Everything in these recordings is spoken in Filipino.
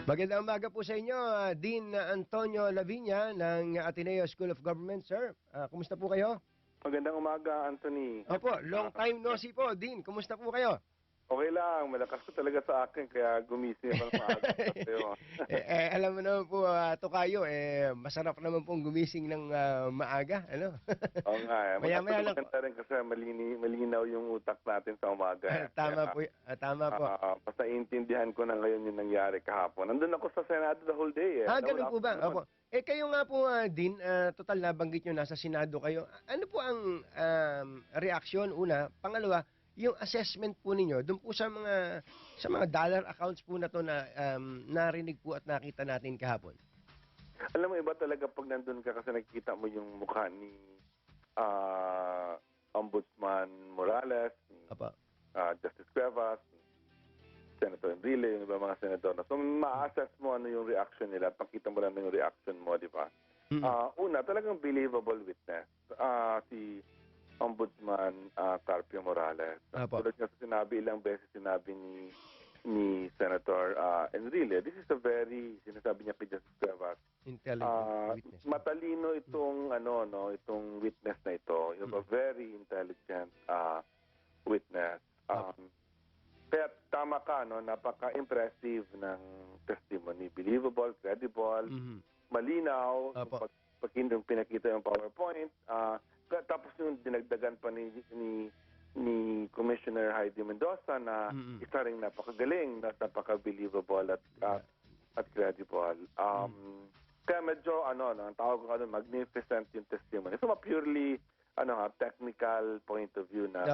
Magandang umaga po sa inyo, Dean Antonio Lavinia ng Ateneo School of Government, sir. Kumusta po kayo? Magandang umaga, Anthony. Opo, long time no see po, Dean. Kumusta po kayo? Okay lang, malakas ko talaga sa akin kaya gumising ako ng maaga sa'yo. Alam mo naman po, Tokayo, masarap naman pong gumising ng maaga, ano? Oo nga eh. Maya-maya lang po. Maganda rin kasi malinaw yung utak natin sa umaga eh. Tama po, tama po. Basta iintindihan ko na ngayon yung nangyari kahapon. Nandun ako sa Senado the whole day eh. Ganun po ba? Opo. Kayo nga po, Dean, total nabanggit nyo, nasa Senado kayo. Ano po ang reaksyon, una? Pangalawa, yung assessment po ninyo, doon po sa mga dollar accounts po na to na narinig po at nakita natin kahapon. Alam mo, iba talaga pag nandun ka kasi nakikita mo yung mukha ni Ombudsman Morales, Apa. Justice Cuevas, Senator Enrile, yung iba mga senador na. So, ma-assess mo ano yung reaction nila at pakita mo lang yung reaction mo, di ba? Una, talagang believable witness. Si Ombudsman Carpio Morales. Tulad nga sa sinabi, ilang beses sinabi ni Senator Enrile, this is a very, sinasabi niya kay Justice Cuevas, intelligent witness. matalino itong itong witness na ito. You have a very intelligent witness. Kaya tama ka, no, napaka-impressive ng testimony. Believable, credible, malinaw. Pag pinakita yung PowerPoint, tapos yung dinagdagan pa ni Commissioner Heidi Mendoza na isa ring napakagaling, napaka-believable at credible. Kaya medyo, ang tawag ko magnificent yung testimony. So, purely, technical point of view na,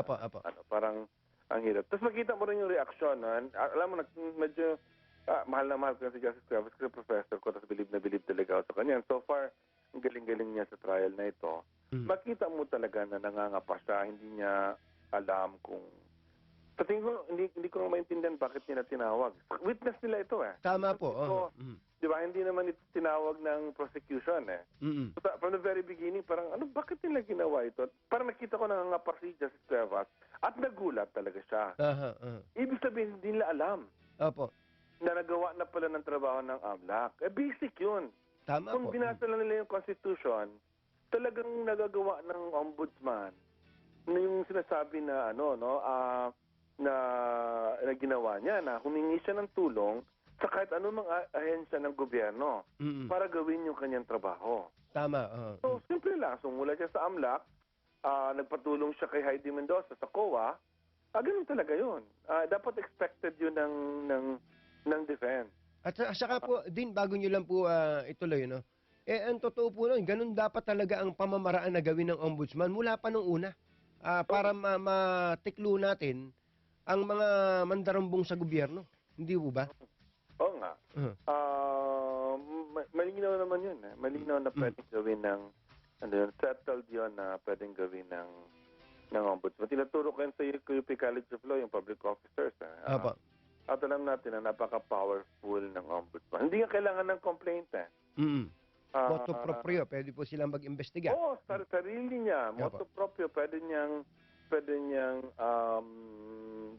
parang, ang hirap. Tapos makita mo rin yung reaksyon. Alam mo, medyo, mahal na mahal ko si Justice Cuevas kasi professor ko, tapos believe na believe talaga ako sa kanya. And so far, ang galing-galing niya sa trial na ito. Makita mo talaga na nangangapa siya, hindi niya alam kung... Sa tingin ko, hindi ko maintindihan bakit nila tinawag. Witness nila ito eh. Tama po. Di ba, hindi naman ito tinawag ng prosecution eh. From the very beginning, parang, bakit nila ginawa ito? Parang nakita ko nangangapa si Justice Cuevas at nagulat talaga siya. Ibig sabihin, hindi nila alam. Na nagawa na pala ng trabaho ng AMLAC. Basic yun. Tama Kung po. binasa lang nila yung Constitution, talagang nagagawa ng ombudsman na yung sinasabi na na ginawa niya, na humingi siya ng tulong sa kahit anumang ahensya ng gobyerno para gawin yung kanyang trabaho. Tama. So, simple lang. Sumula siya sa AMLAC, nagpatulong siya kay Heidi Mendoza sa COA, ganun talaga yun. Dapat expected yun ng defense. At saka po, din bago nyo lang po ituloy, no? Ang totoo po nun, ganun dapat talaga ang pamamaraan na gawin ng ombudsman mula pa nung una. Para matiklo natin ang mga mandarambong sa gobyerno. Hindi po ba? Oo nga. Malinaw naman yun. Malinaw na pwedeng gawin ng, settled yun na pwedeng gawin ng ombudsman. Tinuturo ko yun sa UP College of Law, yung public officers. At alam natin na napaka-powerful ng ombudsman. Hindi nga kailangan ng complaint eh. Motu proprio, pwede po silang mag-imbestiga. Oo, sarili niya. Motu proprio, pwede niyang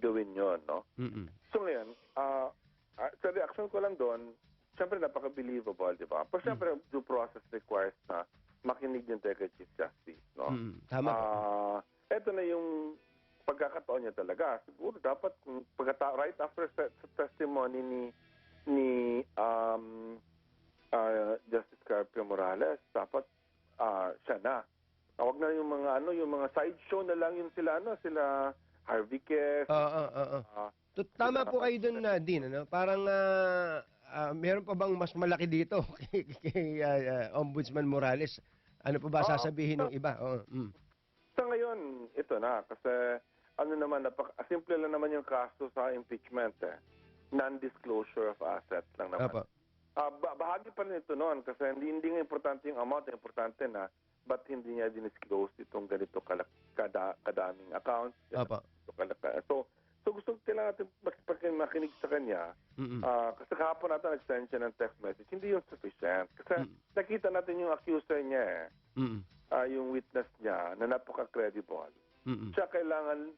gawin yun, no? So ngayon, sa reaction ko lang doon, siyempre napaka-believable, di ba? Pero siyempre, due process requires na makinig yung Chief Justice, no? Tama. Ito na yung pagkakataon niya talaga. Siguro dapat, right after testimony ni Justice Carpio Morales, dapat siya na. Huwag na yung mga sideshow na lang yung sila Harvey Kes. Tama po kayo dun, Dean, ano? Parang meron pa bang mas malaki dito kay Ombudsman Morales? Ano pa ba sasabihin ng iba? Sa ngayon, ito na. Kasi simple lang naman yung kaso sa impeachment eh. Non-disclosure of assets lang naman. Bahagi pa rin ito noon kasi hindi nga importante yung amount, importante na ba't hindi niya dinisclose itong ganito kadaming accounts. So gusto kailangan natin makinig sa kanya. Kasi kahapon natin nag-send siya ng text message. Hindi yung sufficient. Kasi nakita natin yung accuser niya yung witness niya na napaka-credible. Siya kailangan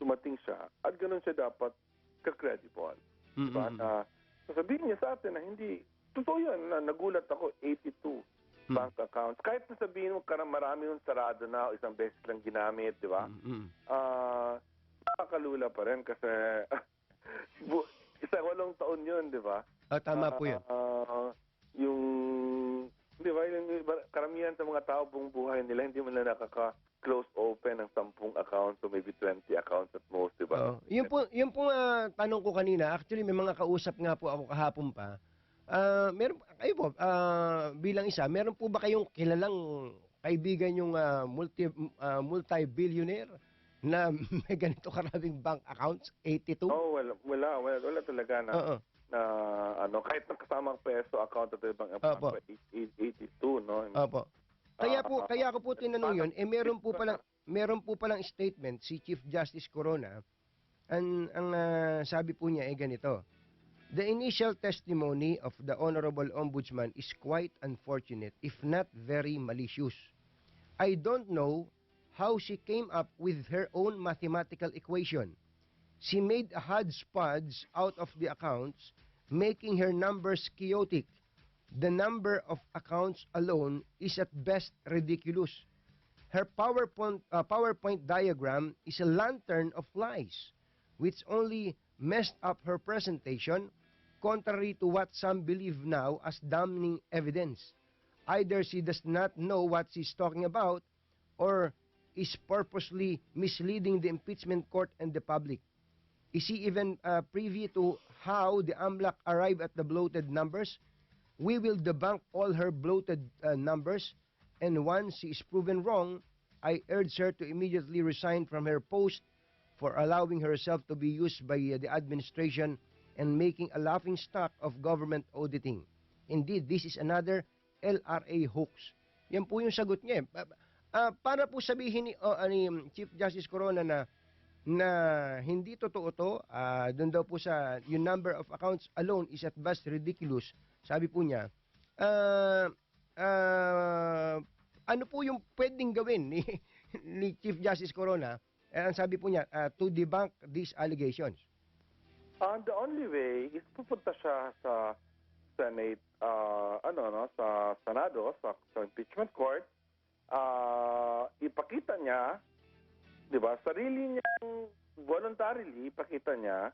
dumating siya at ganun siya dapat ka-credible. Diba? Sasabihin niya sa atin na hindi. Totoo yun. Nagulat ako, 82 bank accounts. Kahit na sabihin mo marami yung sarado na o isang beses lang ginamit, di ba? Nakakalula pa rin kasi 8 taon yun, di ba? Tama po yun. Yung, di ba, karamihan sa mga tao buong buhay nila, hindi mo na nakaka-close open ng 10 accounts o maybe 20 accounts at most, di ba? Yung po tanong ko kanina, actually may mga kausap nga po ako kahapon pa. Meron kayo po bilang isa, meron po ba kayong kilalang kaibigan yung multi-billionaire na may ganito karaming bank accounts, 82? Oh, wala talaga na kahit nakasamang peso account at ibang Opo. 82, no? Opo. Kaya ko po tinanong yun, meron po palang statement si Chief Justice Corona. Ang sabi po niya ganito. The initial testimony of the Honorable Ombudsman is quite unfortunate, if not very malicious. I don't know how she came up with her own mathematical equation. She made a hodgepodge out of the accounts, making her numbers chaotic. The number of accounts alone is at best ridiculous. Her PowerPoint diagram is a lantern of lies, which only messed up her presentation, contrary to what some believe now as damning evidence. Either she does not know what she's talking about, or is purposely misleading the impeachment court and the public. Is she even privy to how the AMLAC arrived at the bloated numbers? We will debunk all her bloated numbers, and once she is proven wrong, I urge her to immediately resign from her post for allowing herself to be used by the administration and making a laughingstock of government auditing. Indeed, this is another LRA hoax. Yan po yung sagot niya. Para po sabihin ni Chief Justice Corona na hindi totoo to, doon daw po sa yung number of accounts alone is at best ridiculous. Sabi po niya, ano po yung pwedeng gawin ni Chief Justice Corona? Ang sabi po niya, to debunk these allegations. The only way is pupunta siya sa Senate, sa Senado, sa impeachment court, ipakita niya, di ba, sarili niyang voluntarily, ipakita niya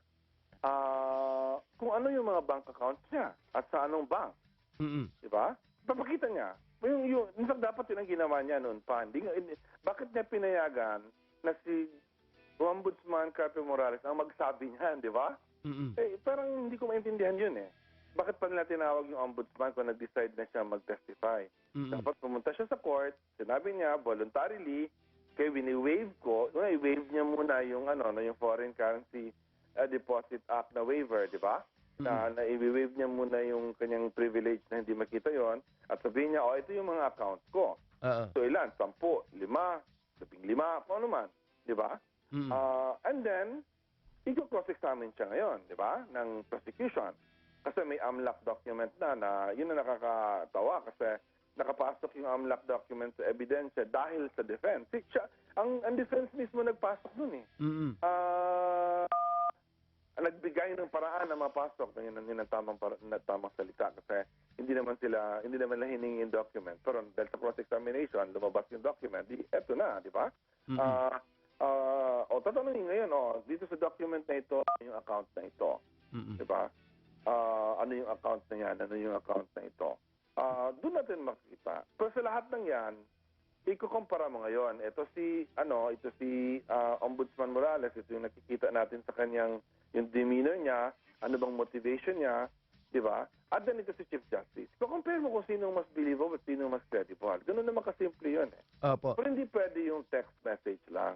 kung ano yung mga bank accounts niya at sa anong bank. Di ba? Papakita niya. Dapat yun ang ginawa niya noon pa. Bakit niya pinayagan na si Ombudsman Carpe Morales ang magsabi niyan, di ba? Parang hindi ko maintindihan yun eh. Bakit pa nila tinawag yung ombudsman kung nag-decide na siya mag-testify? Dapat pumunta siya sa court, sinabi niya voluntarily, kaya wini-waive ko, i-waive niya muna yung yung Foreign Currency Deposit Act na waiver, di ba? Na i-waive niya muna yung kanyang privilege na hindi makita yon at sabihin niya, ito yung mga accounts ko. So ilan? 10, 5, 15, kung ano man, di ba? And then, i-cross-examine siya ngayon, di ba, ng prosecution. Kasi may AMLAC document na yun na nakakatawa kasi nakapasok yung AMLAC document sa ebidensya dahil sa defense. Ang defense mismo nagpasok dun eh. Nagbigay ng paraan na mapasok yun ang tamang salita kasi hindi naman na hiningi yung document. Pero dahil sa cross-examination, lumabas yung document, eto na, di ba? Tatanungin ngayon, dito sa document na ito, yung account na ito. Di ba? Ano yung account na yan? Ano yung account na ito? Doon natin makikita. Pero sa lahat ng yan, ikukumpara mo ngayon. Ito si Ombudsman Morales, ito yung nakikita natin sa kanyang yung demeanor niya, ano bang motivation niya, di ba? At then ito si Chief Justice. Compare mo kung sino mas believable at sino mas credible. Ganun naman kasimple yun eh. Opo. Pero hindi pwede yung text message lang.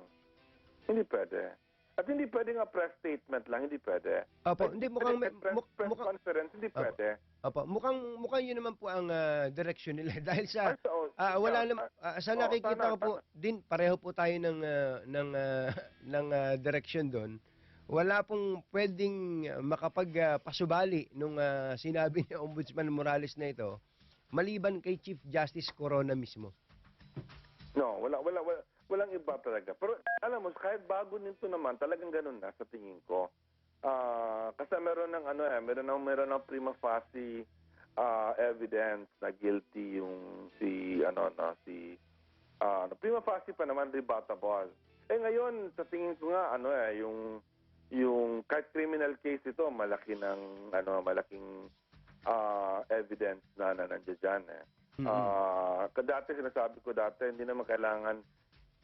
Hindi pwede. At hindi pwede nga press statement lang, hindi pwede. Opo, hindi mukhang press conference, hindi pwede. Opo, mukhang yun naman po ang direction nila dahil sa wala naman sa nakikita ko po din pareho po tayo ng direction doon. Wala pong pwedeng makapagpasubali nung sinabi ni Ombudsman Morales na ito maliban kay Chief Justice Corona mismo. No, walang iba talaga. Pero alam mo, kahit bago nito naman, talagang ganun na sa tingin ko. Kasi meron ng prima facie evidence na guilty yung prima facie pa naman rebuttable. Ngayon sa tingin ko nga yung kahit criminal case ito malaking evidence na nandiyan dyan eh. Dati sinasabi ko hindi naman kailangan.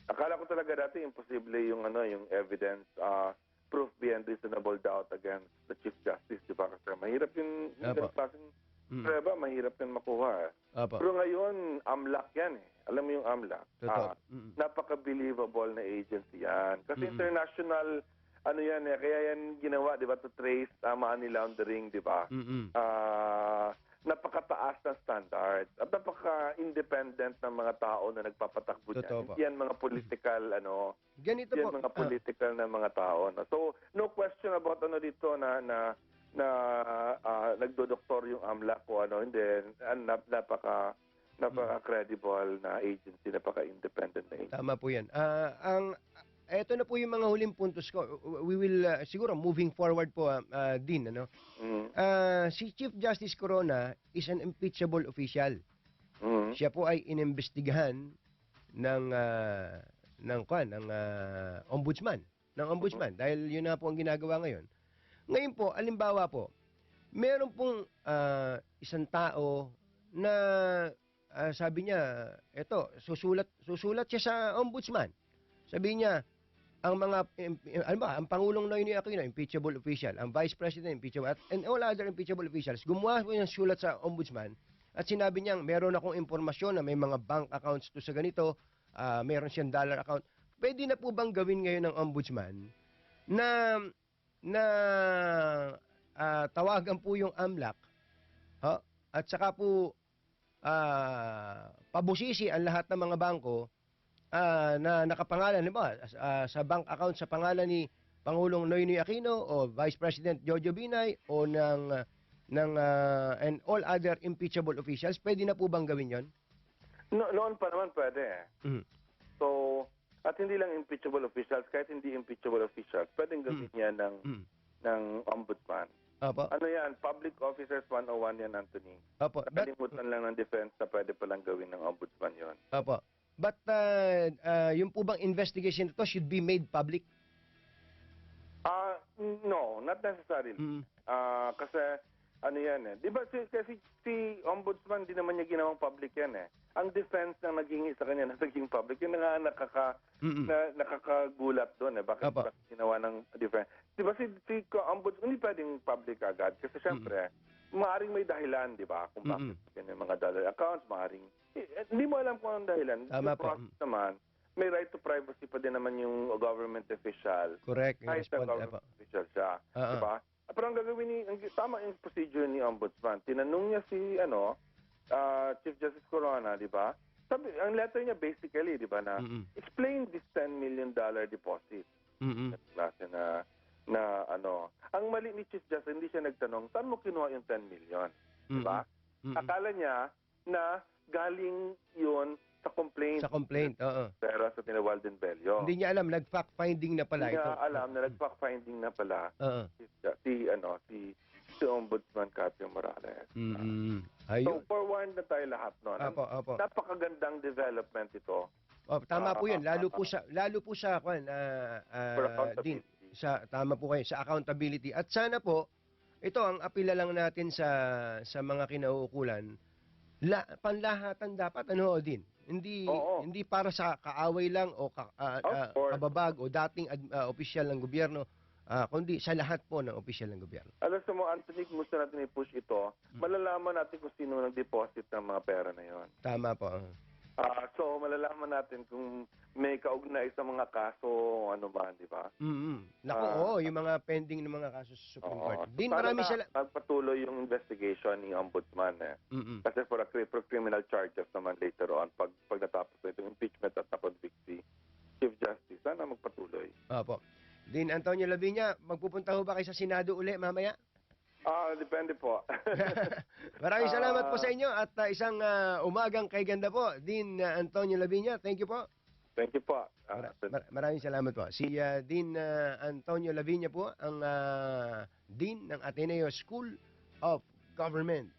Akala ko talaga dati imposible yung evidence proof beyond reasonable doubt against the Chief Justice, di ba? Kasi mahirap yung klaseng prueba, mahirap yan makuha. Pero ngayon, AMLAC yan eh. Alam mo yung AMLAC? Napaka-believable na agency yan. Kasi international, yan eh, kaya yan ginawa, di ba, to trace money laundering, di ba? Napakataas na standard at napaka-independent ng mga tao na nagpapatakbo niyan. Yan mga political, Ganito yan po. mga political na mga tao. No? So, no question about dito na nagdodoktor yung AMLAC o hindi. Napaka-credible na agency, napaka-independent na agency. Tama po yan. Eto na po yung mga huling puntos ko. We will, siguro, moving forward po, Dean, si Chief Justice Corona is an impeachable official. Siya po ay inimbestigahan ng ombudsman. Dahil yun na po ang ginagawa ngayon. Ngayon po, alimbawa po, meron pong isang tao na sabi niya, susulat siya sa ombudsman. Sabi niya, ang Pangulong Noynoy Aquino, impeachable official, ang Vice President, impeachable, and all other impeachable officials, gumawa po ng sulat sa ombudsman at sinabi niyang, meron akong impormasyon na may mga bank accounts to sa ganito, meron siyang dollar account. Pwede na po bang gawin ngayon ng ombudsman na tawagan po yung AMLAC at saka po pabusisi ang lahat ng mga bangko na nakapangalan, sa bank account sa pangalan ni Pangulong Noynoy Aquino o Vice President Jojo Binay o and all other impeachable officials, pwede na po bang gawin yon? Noon pa naman pwede. So, at hindi lang impeachable officials, kahit hindi impeachable officials, pwedeng gawin yan ng ombudsman. Ano yan? Public Officers 101 yan, Anthony. Nakalimutan lang ng defense na pwede palang gawin ng ombudsman yon. But yung po bang investigation ito should be made public? No, not necessarily. Kasi yan eh. Di ba si ombudsman, di naman niya ginawang public yan eh. Ang defense na naging sa kanya na naging public, yun na nga nakakagulat doon eh. Bakit ginawa ng defense? Di ba si ombudsman, hindi pwedeng public agad. Kasi syempre, maaaring may dahilan, di ba? Kung bakit ganyan mga dollar accounts, maaaring hindi mo alam kung anong dahilan. Tama po. Naman, may right to privacy pa din naman yung government official. Correct. Kahit na government official siya. Diba? Pero ang gagawin tama yung procedure ni Ombudsman. Tinanong niya si Chief Justice Corona, di ba? Sabi, ang letter niya basically, di ba, na explain this $10 million deposit. Klase na ang mali ni Chief Justice, hindi siya nagtanong, saan mo kinuha yung 10 million? Di ba? Akala niya na galing yun sa complaint. Sa complaint, Pero sa Walden Bello. Hindi niya alam, nag-fact finding na pala ito. Hindi ito. niya alam na nag-fact finding na pala si Ombudsman Catio Morales. So, forewarned na tayo lahat nun. Napakagandang development ito. Tama po yun. Lalo po sa din, tama po kayo, sa accountability. At sana po, ito ang apila lang natin sa mga kinauukulan. Panlahatan dapat din. Hindi para sa kaaway lang o kababag o dating opisyal ng gobyerno, kundi sa lahat po ng opisyal ng gobyerno. Alam mo, Anthony, kung gusto natin i-push ito, malalaman natin kung sino nag-deposit ng mga pera na yon. Tama po. So, malalaman natin kung may kaugnay sa mga kaso o ano ba, di ba? Naku, yung mga pending ng mga kaso sa Supreme Court. Din, maraming magpatuloy yung investigation ni Ombudsman eh. Kasi for criminal charges naman later on, pag natapos itong impeachment at na-convict si Chief Justice, sana magpatuloy. Opo. Din, Antonio Laviña, magpupunta ho ba kayo sa Senado uli mamaya? Depende po. Maraming salamat po sa inyo at isang umagang kay ganda po. Dean Antonio Laviña, thank you po. Thank you po. Maraming salamat po. Si Dean Antonio Lavinia po, ang Dean ng Ateneo School of Government.